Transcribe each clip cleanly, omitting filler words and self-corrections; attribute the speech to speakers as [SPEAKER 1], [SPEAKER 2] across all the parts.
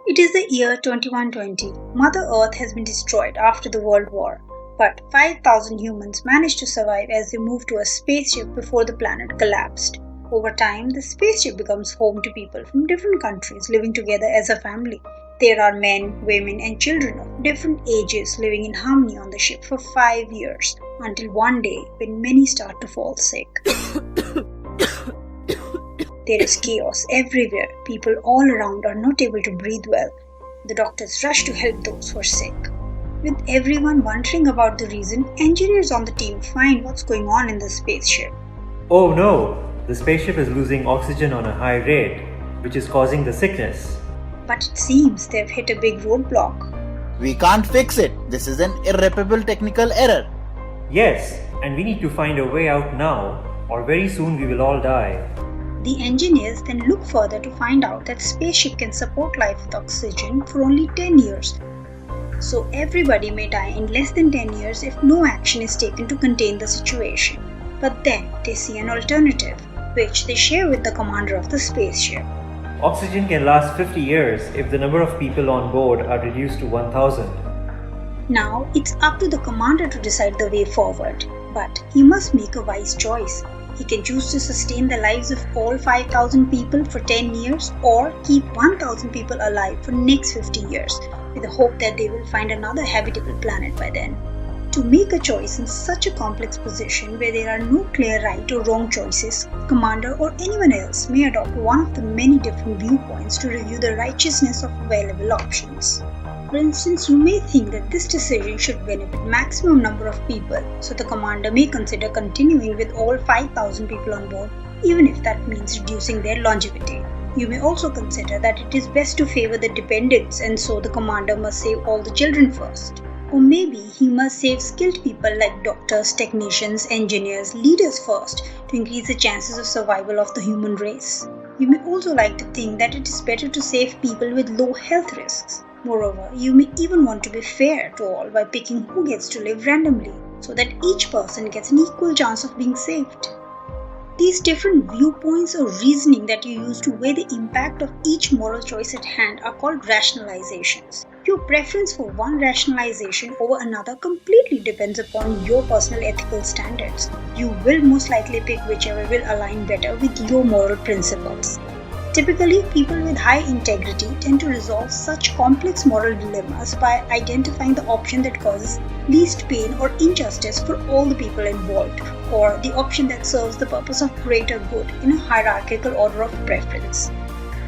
[SPEAKER 1] It is the year 2120. Mother Earth has been destroyed after the World War, but 5,000 humans managed to survive as they moved to a spaceship before the planet collapsed. Over time, the spaceship becomes home to people from different countries living together as a family. There are men, women, and children of different ages living in harmony on the ship for 5 years, until one day when many start to fall sick. There is chaos everywhere. People all around are not able to breathe well. The doctors rush to help those who are sick. With everyone wondering about the reason, engineers on the team find what's going on in the spaceship.
[SPEAKER 2] Oh no! The spaceship is losing oxygen on a high rate, which is causing the sickness.
[SPEAKER 1] But it seems they've hit a big roadblock.
[SPEAKER 3] We can't fix it. This is an irreparable technical error.
[SPEAKER 2] Yes, and we need to find a way out now, or very soon we will all die.
[SPEAKER 1] The engineers then look further to find out that spaceship can support life with oxygen for only 10 years. So everybody may die in less than 10 years if no action is taken to contain the situation. But then they see an alternative, which they share with the commander of the spaceship.
[SPEAKER 2] Oxygen can last 50 years if the number of people on board are reduced to 1,000.
[SPEAKER 1] Now it's up to the commander to decide the way forward, but he must make a wise choice. He can choose to sustain the lives of all 5,000 people for 10 years or keep 1,000 people alive for next 50 years with the hope that they will find another habitable planet by then. To make a choice in such a complex position where there are no clear right or wrong choices, commander or anyone else may adopt one of the many different viewpoints to review the righteousness of available options. For instance, you may think that this decision should benefit maximum number of people, so the commander may consider continuing with all 5,000 people on board, even if that means reducing their longevity. You may also consider that it is best to favor the dependents, and so the commander must save all the children first. Or maybe he must save skilled people like doctors, technicians, engineers, leaders first to increase the chances of survival of the human race. You may also like to think that it is better to save people with low health risks. Moreover, you may even want to be fair to all by picking who gets to live randomly, so that each person gets an equal chance of being saved. These different viewpoints or reasoning that you use to weigh the impact of each moral choice at hand are called rationalizations. Your preference for one rationalization over another completely depends upon your personal ethical standards. You will most likely pick whichever will align better with your moral principles. Typically, people with high integrity tend to resolve such complex moral dilemmas by identifying the option that causes least pain or injustice for all the people involved, or the option that serves the purpose of greater good in a hierarchical order of preference.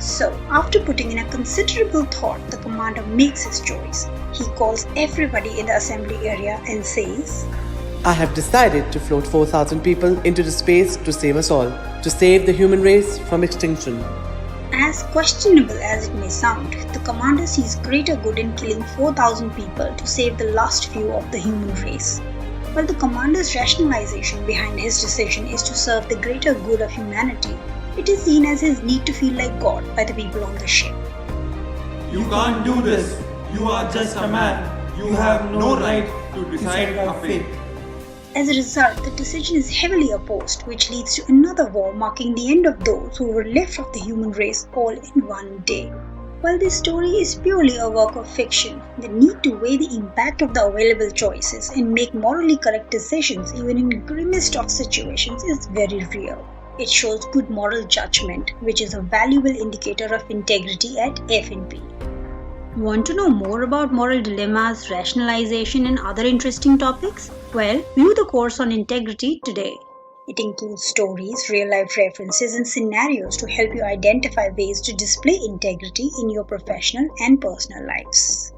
[SPEAKER 1] So, after putting in a considerable thought, the commander makes his choice. He calls everybody in the assembly area and says,
[SPEAKER 4] I have decided to float 4,000 people into the space to save us all, to save the human race from extinction.
[SPEAKER 1] As questionable as it may sound, the commander sees greater good in killing 4,000 people to save the last few of the human race. While the commander's rationalization behind his decision is to serve the greater good of humanity, it is seen as his need to feel like God by the people on the ship.
[SPEAKER 5] You can't do this. You are just a man. You have no right to decide our fate.
[SPEAKER 1] As a result, the decision is heavily opposed, which leads to another war marking the end of those who were left of the human race all in one day. While this story is purely a work of fiction, the need to weigh the impact of the available choices and make morally correct decisions even in grimmest of situations is very real. It shows good moral judgment, which is a valuable indicator of integrity at F&P. Want to know more about moral dilemmas, rationalization, and other interesting topics? Well, view the course on integrity today. It includes stories, real-life references, and scenarios to help you identify ways to display integrity in your professional and personal lives.